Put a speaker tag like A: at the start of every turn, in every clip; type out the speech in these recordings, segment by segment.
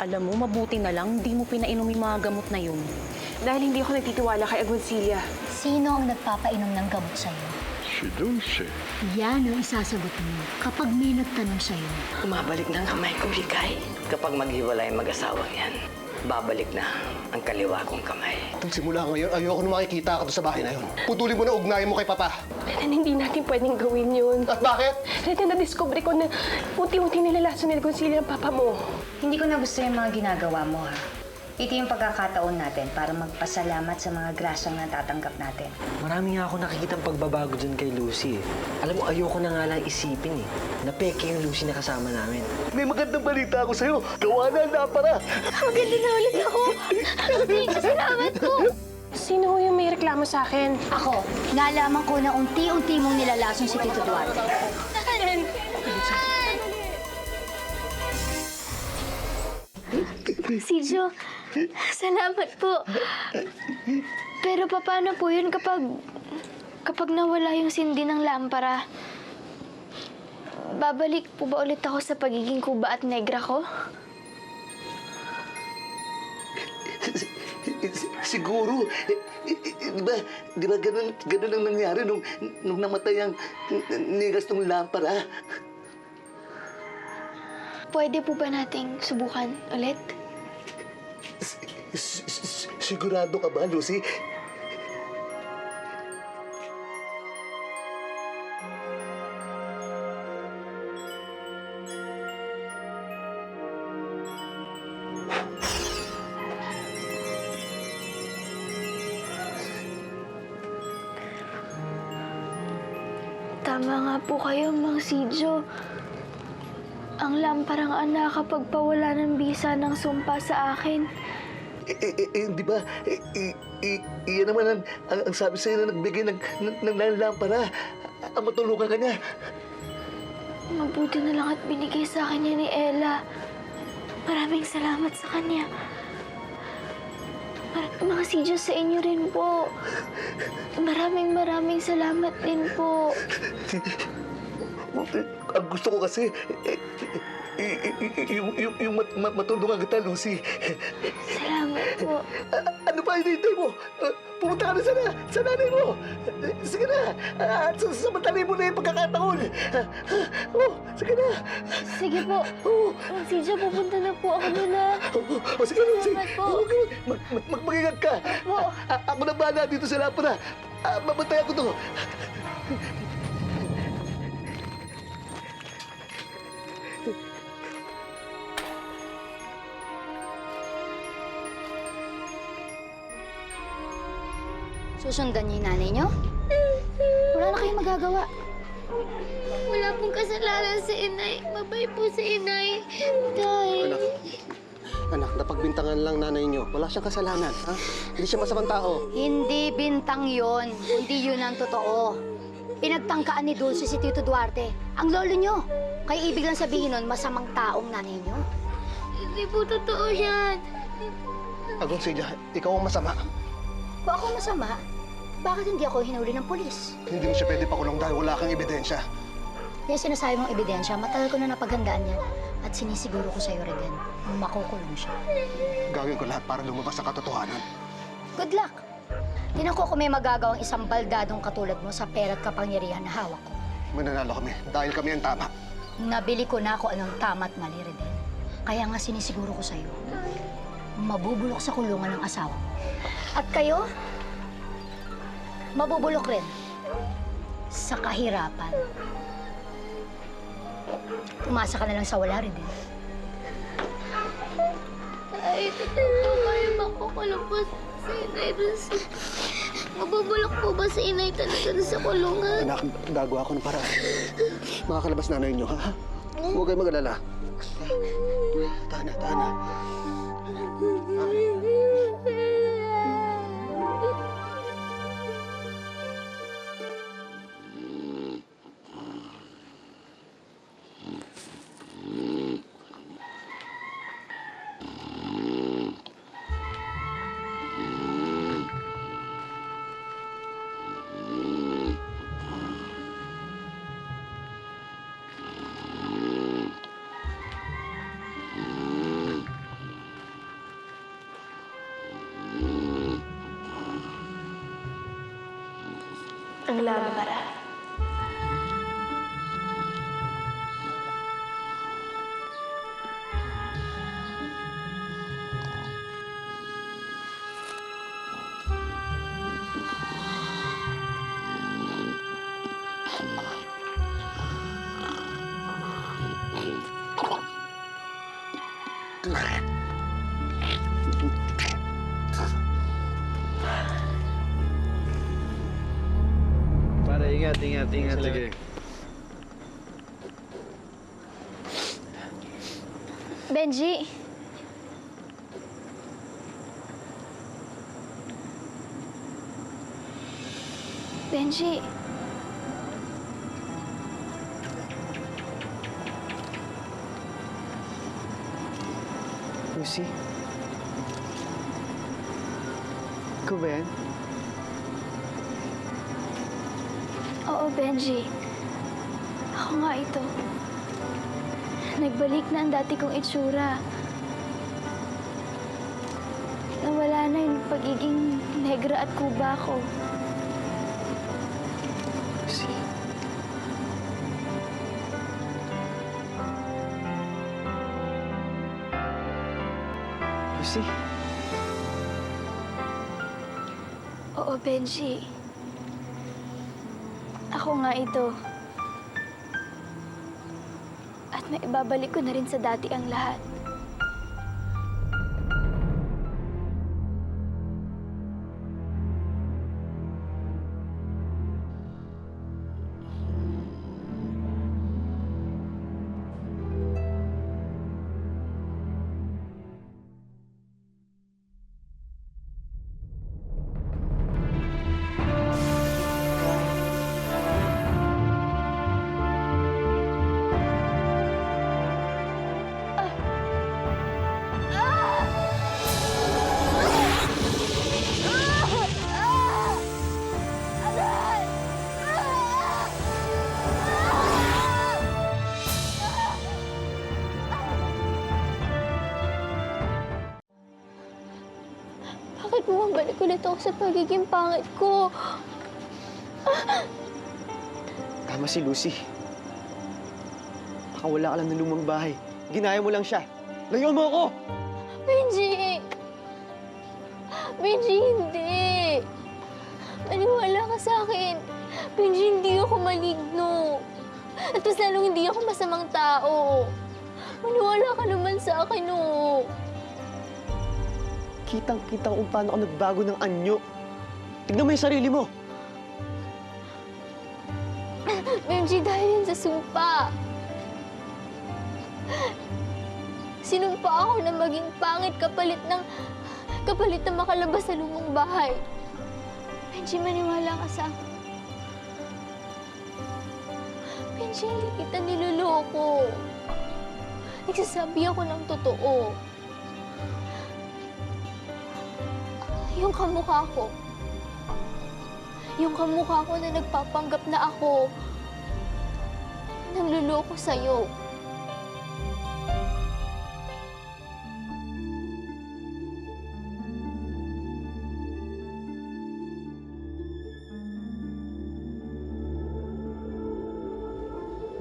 A: Alam mo, mabuti na lang, hindi mo pinainom yung mga gamot na yun.
B: Dahil hindi ako nagtitiwala kay Agoncilla.
C: Sino ang nagpapainom ng gamot sa'yo?
D: Si Dulce.
C: Yan ang isasagot mo kapag may nagtanong sa'yo.
E: Umabalik na ang kamay ko, Bigay. Kapag maghiwalay ang mag-asawang yan, babalik na ang kaliwa kong kamay.
F: Itong simula ngayon, ayoko na makikita ka doon sa bahay na yun. Putulin mo na ugnayan mo kay Papa.
B: Reden, hindi natin pwedeng gawin yun.
F: At bakit?
B: Reden, na-discover ko na unti-unti nilalaso ni Agoncilla ang papa mo.
G: Hindi ko na gusto yung mga ginagawa mo, ha? Ito yung pagkakataon natin para magpasalamat sa mga grasyang natatanggap natin.
H: Marami nga ako nakikitang pagbabago dyan kay Lucy eh. Alam mo, ayoko na nga lang isipin eh. Na peke yung Lucy na kasama namin.
F: May magandang balita ako sa'yo. Gawa na ang lapara.
C: Maganda na ulit ako! Salamat po!
B: Sino ho yung may reklamo sa akin?
C: Ako, nalaman ko na unti-unti mong nilalason si Tito Duarte.
I: Silvio, salamat po. Pero paano po yun kapag nawala yung sindi ng lampara? Babalik po ba ulit ako sa pagiging kuba at negra ko?
J: Siguro. Di ba ganun ang nangyari nung namatay ang nigas ng lampara?
I: Pwede po ba nating subukan ulit?
J: Sigurado ka ba, Lucy?
I: Tama nga po kayo, Mang Sidjo. Ang lamparang ang nakakapagpawala ng bisa ng sumpa sa akin.
J: Di ba? Iyan naman ang sabi sa'yo na nagbigay ng lampara. Ang matulungan ka niya.
I: Mabuti na lang at binigay sa akin niya ni Ella. Maraming salamat sa kanya. Mga Sidjo, sa inyo rin po. Maraming salamat din po.
J: Ang gusto ko kasi, yung matulungan kita, Lucy.
I: Salamat po.
J: Ano pa hinihintay mo? Pumunta ka na sa nanay mo. Sige na. At samantali mo na yung pagkakataon. Sige na.
I: Sige po. Mang Sidjo, pupunta na po ako na.
J: Sige, Lucy.
I: Salamat po.
J: Mag-ingat ka. Ako na bahala dito sa lapara. Mabantayan ko to.
C: Susundan niyo yung nanay niyo? Wala na kayong magagawa.
I: Wala pong kasalanan si Inay. Mabay po si Inay. Tay.
F: Anak, napagbintangan lang nanay niyo. Wala siyang kasalanan, ha? Hindi siya masamang tao.
C: Hindi bintang yon, kundi yun ang totoo. Pinagtangkaan ni Dulce si Tito Duarte, ang lolo niyo. Kaya ibig lang sabihin nun, masamang taong nanay niyo.
I: Hindi po totoo yan.
F: Agoncilla, ikaw ang masama.
C: Kung ako masama, bakit hindi ako hinuli ng polis?
F: Hindi mo siya pwede pakulong dahil wala kang ebidensya.
C: Yung sinasabi mong ebidensya, matagal ko na napaghandaan yan. At sinisiguro ko sa'yo, Reden, makukulong siya.
F: Gagawin ko lahat para lumabas sa katotohanan.
C: Good luck! Tinan ko kung may magagawang isang baldadong katulad mo sa pera at kapangyarihan na hawak ko.
F: Mananalo kami dahil kami ang tama.
C: Nabili ko na ako anong tama at mali, Reden. Kaya nga sinisiguro ko sa'yo, mabubulok sa kulungan ng asawa mo. At kayo, mabubulok rin sa kahirapan. Umasa ka na lang sa wala, Reden.
I: Ay, totoo ba yung makukulong po si Inay dun sa... Mabubulok po ba si Inay talaga dun sa kulungan?
F: Anak, gagawa ako ng paraan. Makakalabas nanay niyo, ha? Huwag kayong mag-alala. Tahan na, tahan na.
I: ang lampara.
H: Para ingat. Sige.
I: Benji! Benji!
F: Lucy? Ikaw ba yan?
I: Oo, Benji. Ako nga ito. Nagbalik na ang dati kong itsura. Nawala na yung pagiging negra at kuba ko.
F: Lucy? Lucy?
I: Oo, Benji. Ako nga ito. At maibabalik ko na rin sa dati ang lahat. Bakit bumabalik ulit ako sa pagiging pangit ko?
F: Tama si Lucy. Baka wala ka lang ng lumang bahay. Ginaya mo lang siya. Layo mo ako!
I: Benji! Benji, hindi! Maniwala ka sa akin. Benji, hindi ako maligno. At mas lalong hindi ako masamang tao. Maniwala ka naman sa akin, oh.
F: Kitang-kita ko kung paano ako nagbago ng anyo. Tignan mo yung sarili mo.
I: Benji, dahil yan sa sumpa. Sinumpa ako na maging pangit kapalit ng makalabas sa lumang bahay. Benji, maniwala ka sa akin. Benji, hindi kita niloloko. Nagsasabi ako ng totoo. Yung kamukha ko. Yung kamukha ko na nagpapanggap na ako. Nanluloko sa'yo.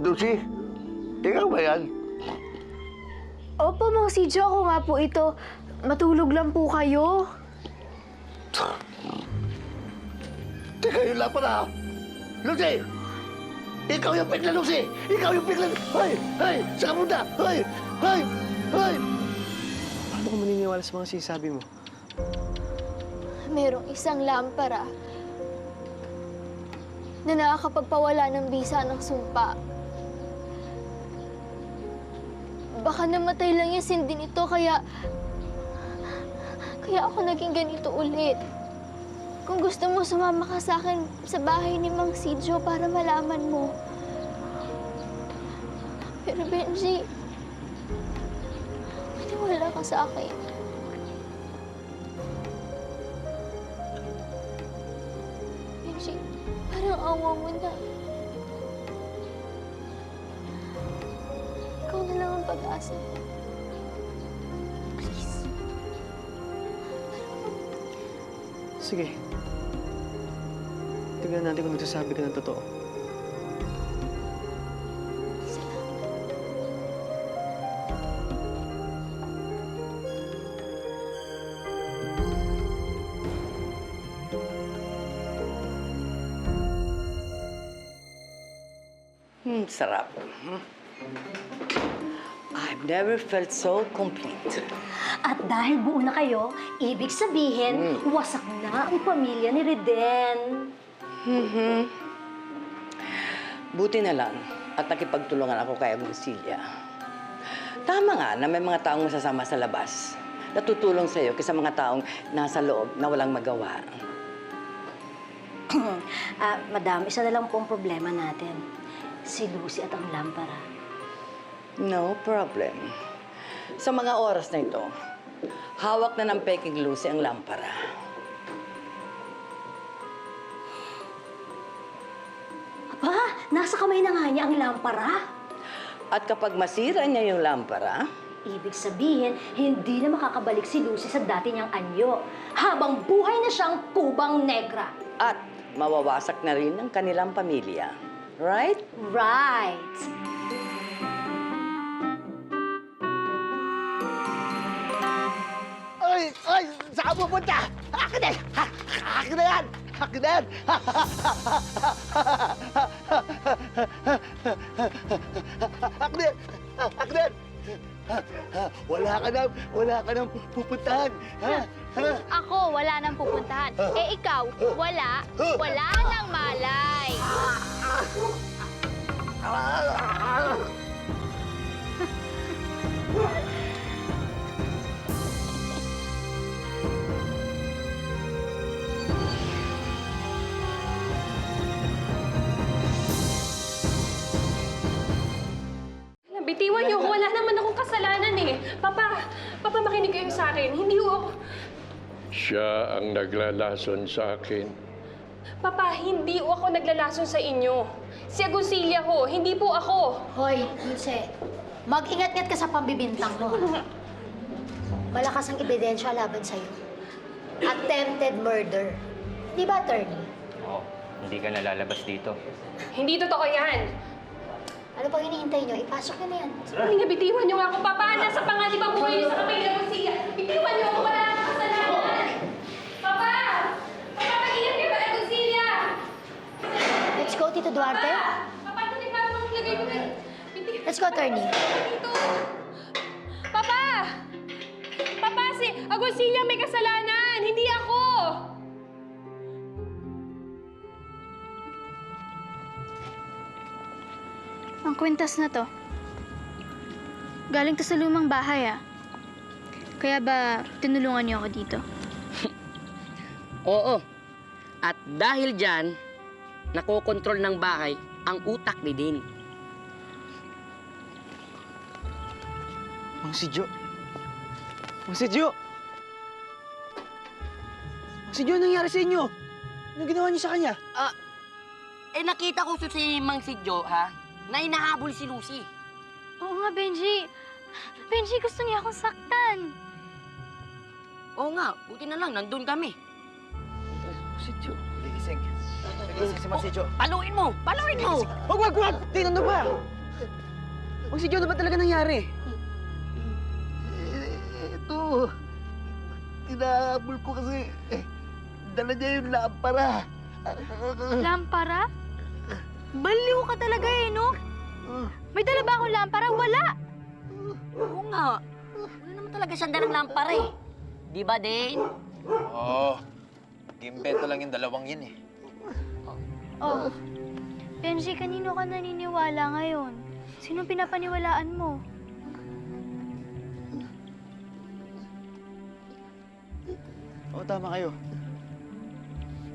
J: Lucy, ikaw ba yan?
I: Opo, Mang Sidjo, ako nga po ito. Matulog lang po kayo.
J: Teka, yun lang pala. Lucy! Ikaw yung pigla, Lucy! Ikaw yung pigla! Hoy! Hoy! Saan mo na? Hoy! Hoy! Hoy!
F: Paano ka maniniwala sa mga sinasabi mo?
I: Merong isang lampara na nakakapagpawala ng bisa ng sumpa. Baka namatay lang yung sindi nito, kaya ako naging ganito ulit. Kung gusto mo, sumama ka sa akin sa bahay ni Mang Sidjo para malaman mo. Pero Benji, maniwala ka sa akin. Benji, parang awa mo na. Ikaw na lang ang pag-asa ko. Please.
F: Sige.
H: Tingnan natin kung nagsasabi ka ng totoo.
E: Sarap. I've never felt so complete.
C: At dahil buo na kayo, ibig sabihin, wasak na ang pamilya ni Reden.
E: Buti na lang at nakipagtulungan ako kay Agoncilla. Tama nga na may mga taong masasama sa labas. Natutulong sa'yo kaysa mga taong nasa loob na walang magawa.
C: Madam, isa na lang po ang problema natin. Si Lucy at ang lampara.
E: No problem. Sa mga oras na ito, hawak na ng Peking Lucy ang lampara.
C: Aba, nasa kamay na nga niya ang lampara.
E: At kapag masira niya yung lampara,
C: Ibig sabihin, hindi na makakabalik si Lucy sa dati niyang anyo. Habang buhay na siyang kubang negra.
E: at mawawasak na rin ang kanilang pamilya. Right?
C: Right.
J: Ay! Saan pupunta? Akin na! Akin na yan! Akin na yan! Akin na yan! Akin na yan! Wala ka nang pupuntahan. Ha?
I: Ako, wala nang pupuntahan. Eh, ikaw, wala nang malay.
B: Bitiwan niyo ako. Wala naman akong kasalanan eh. Papa, makinig kayo sa akin. Hindi ako...
D: Siya ang naglalason sa akin.
B: Papa, hindi ako naglalason sa inyo. Si Agoncilla ho, hindi po ako.
C: Hoy, Dulce, mag-ingat-ingat ka sa pambibintang mo. Malakas ang ebidensya laban sa'yo. Attempted murder. Di ba, attorney?
K: Oo, hindi ka nalalabas dito.
B: Hindi totoo yan.
C: Ano pang hinihintay nyo? Ipasok nyo na yan.
B: Hindi nga, bitiwan niyo nga ako. Papa, nasa panganib ang buhay niyo sa kamay ni Agoncilla. Bitiwan niyo ako. Wala akong kasalanan. Papa! Papa, mag-ingat kayo kay Agoncilla!
C: Let's go, Tito Duarte.
B: Papa, ito na yung parang lagay mo na.
C: Let's go, attorney.
B: Dito! Papa! Papa, si Agoncilla may kasalanan! Hindi ako!
I: Ang kwintas na to. Galing to sa lumang bahay, ah. Kaya ba tinulungan niyo ako dito?
L: Oo. At dahil dyan, nakokontrol ng bahay ang utak ni Din.
H: Mang Sidyo! Mang Sidyo! Mang Sidyo, anong nangyari sa inyo? Anong ginawa niyo sa kanya?
L: Nakita ko si Mang Sidyo, ha? Na inahabol si Lucy.
I: Oo nga, Benji. Benji, gusto niya akong saktan.
L: Oo nga, buti na lang, nandun kami.
H: Sidyo. Nagising. Nagising si Mang Sidyo.
L: Paluin mo! Paluin mo!
H: Wag! Tingnan mo ba? Mang Sidyo, ano ba talaga nangyari?
J: Ito, tinahabol ko kasi dala niya yung lampara.
I: Lampara? Baliw ka talaga eh, no? May dala ba akong lampara? Wala!
L: Oo nga. Wala naman talaga siyang dalang lampara eh. Di ba, Din?
M: Oo. Gimbento lang yung dalawang yun eh.
I: Oh, Benji, kanino ka naniniwala ngayon? Sinong pinapaniwalaan mo?
H: Oo, tama kayo.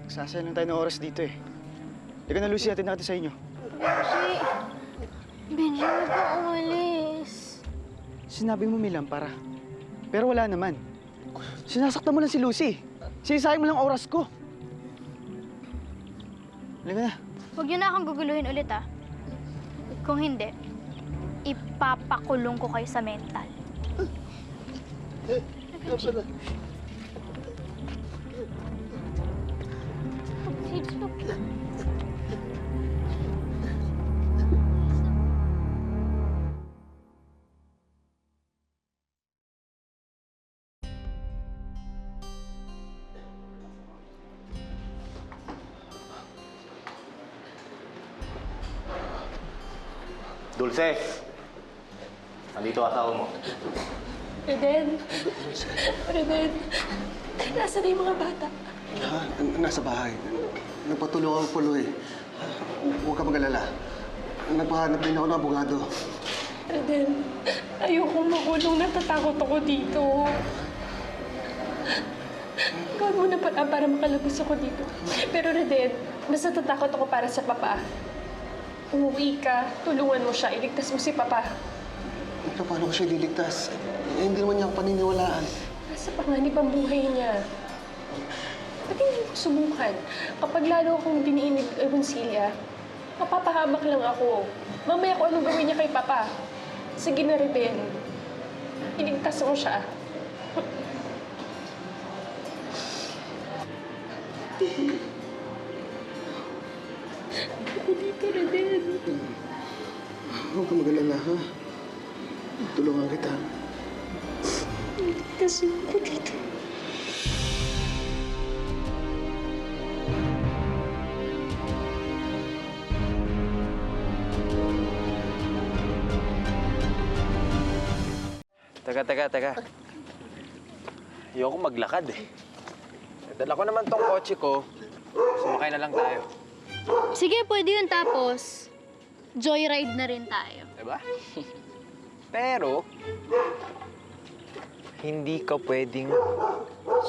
H: Nagsasayang lang tayo ng oras dito eh. Teka na, Lucy, natin sa inyo.
I: Benji, huwag ka umalis.
H: Sinabi mo may lampara. Pero wala naman. Sinasaktan mo lang si Lucy. Sinisayang mo lang oras ko. Halika na.
I: Huwag niyo na akong guguluhin ulit, ah. Kung hindi, ipapakulong ko kayo sa mental. Benji,
M: Dulce! Nandito asawa mo.
B: Reden. Reden. Nasaan na yung mga bata?
F: Ha? Nasa bahay. Nagpatulong ako pulo eh. Huwag ka mag-alala. Nagpahanap din ako ng abogado.
B: Reden, ayokong makulong. Natatakot ako dito. Gawin mo na para makalabas ako dito. Pero Reden, mas natatakot ako para sa papa. Umuwi ka, tulungan mo siya, iligtas mo si papa.
F: Paano ko siya diligtas? Hindi naman niya ako paniniwalaan.
B: Nasa panganib ang buhay niya. Ba't hindi mo subukan? Kapag lalo akong diniinig kay Bonsilia, mapapahamak lang ako. Mamaya ko anong gawin niya kay papa. Sige na, Reden. Iligtas mo siya. Ako dito, Reden.
F: Huwag ka mag-alala, ha? Tulungan kita.
B: Iligtas mo ako dito.
M: Teka. Ayoko maglakad eh. Dala ko naman tong kotse ko. Sumakay na lang tayo.
I: Sige, pwede yun. Tapos, joyride na rin tayo.
M: Diba? Pero, hindi ka pwedeng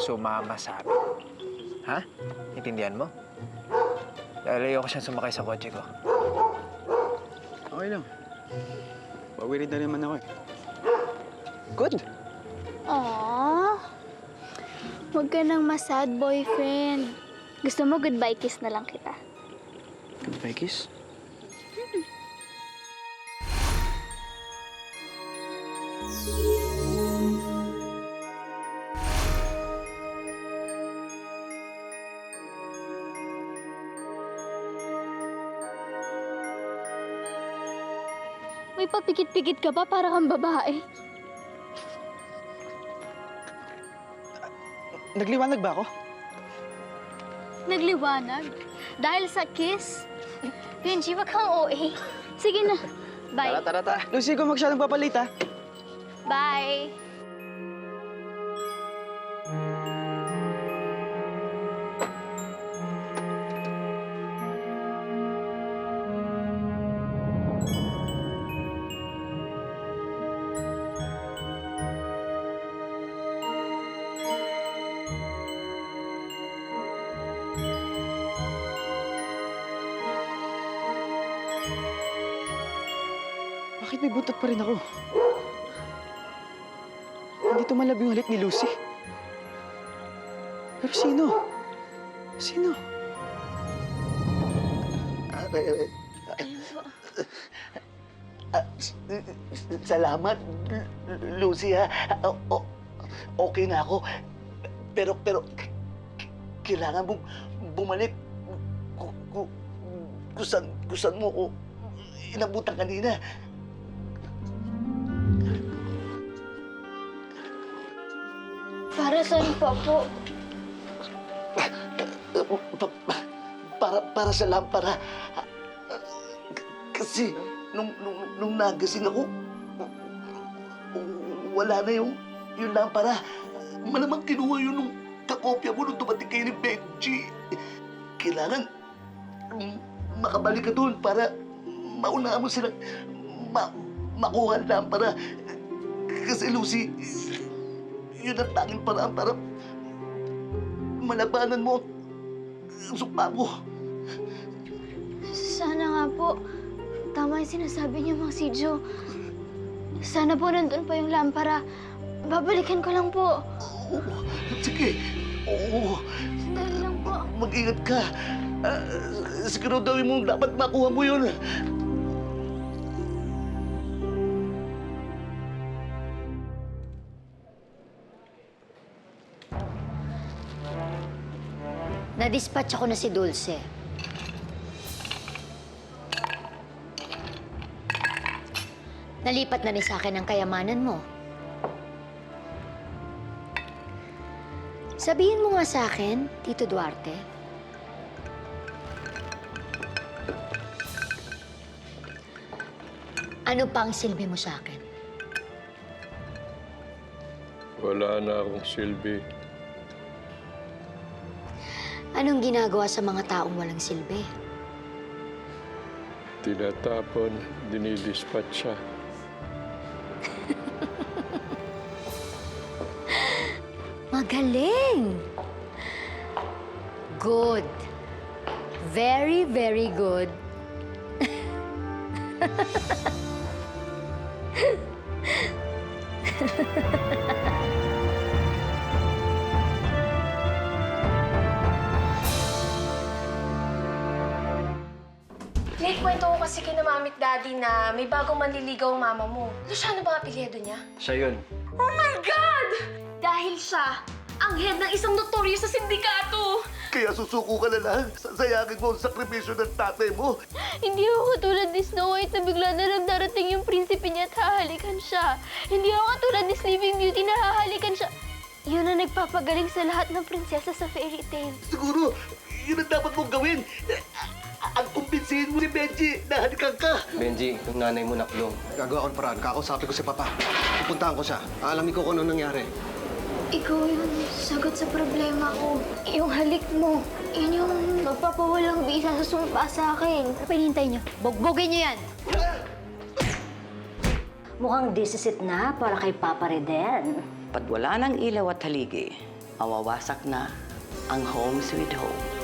M: sumama sa amin. Ha? Intindihan mo? Dahil ayoko siyang sumakay sa kotse ko.
F: Okay lang. Pawirid na naman ako eh.
M: Good.
I: Aww. Huwag ka nang masad, boyfriend. Gusto mo goodbye kiss na lang kita?
F: Goodbye kiss?
I: May papikit-pikit ka pa para kang babae.
F: Nagliwanag ba ako?
I: Nagliwanag. Dahil sa kiss. Benji, wag kang OA. Sige na. Bye.
F: Tara. Lucy, kung masyadong papalit, ha?
I: Bye.
F: Bakit may buntot pa rin ako? Hindi tumalab yung halik ni Lucy. Pero sino? Sino?
J: Salamat, Lucy, ha? Okay na ako. Pero, kailangan mong bumalik kung saan mo ko inabutan kanina.
I: Para saan pa po?
J: Para sa lampara. Kasi nung nagising ako, wala na yung lampara. Malamang kinuha yun nung kakopya mo nung dumating kayo ni Benji. Kailangan makabalik ka doon para maunahan mo silang makuha ang lampara. Kasi Lucy, yun ang tanging paraan para malabanan mo ang sumpa mo.
I: Sana nga po. Tama yung sinasabi niyo, Mang Sidjo. Sana po nandun pa yung lampara. Babalikan ko lang po.
J: Sige. Oo.
I: Sandali lang po.
J: Mag-ingat ka. Siguraduhin mo dapat makuha mo yun.
C: Na-dispatch ako na si Dulce. Nalipat na rin sa akin ang kayamanan mo. Sabihin mo nga sa akin, Tito Duarte. Ano pang silbi mo sa akin?
D: Wala na akong silbi.
C: Anong ginagawa sa mga taong walang silbi?
D: Tinatapon, dinidispatcha.
C: Magaling! Good. Very, very good.
B: May kwento ko kasi kina Mami at Daddy na may bagong manliligaw ang mama mo. Luciano ba apelyido niya?
M: Siya yun.
B: Oh my God! Dahil siya, ang head ng isang notorious sa sindikato!
J: Kaya susuko ka na lang. Sayangin mo ang sakripisyo ng tatay mo.
I: Hindi ako katulad ni Snow White na bigla na lang darating yung prinsipe niya at hahalikan siya. Hindi ako katulad ni Sleeping Beauty na hahalikan siya. Yun ang nagpapagaling sa lahat ng prinsesa sa fairy tale.
J: Siguro, yun ang dapat mong gawin. Ang kumbinsihin mo ni Benji na halikan ka.
H: Benji, yung nanay mo nakulong.
F: Gagawa ko ng paraan. Kakausapin ko si Papa. Pupuntahan ko siya. Aalamin ko kung ano nangyari.
I: Ikaw yung sagot sa problema ko. Yung halik mo, yun yung magpapawalang bisa sa sumpa sa akin.
C: Ano pa hinihintay niyo? Bugbugin niyo yan! Mukhang this is it na para kay Papa Reden.
E: Pag wala ng ilaw at haligi, mawawasak na ang home sweet home.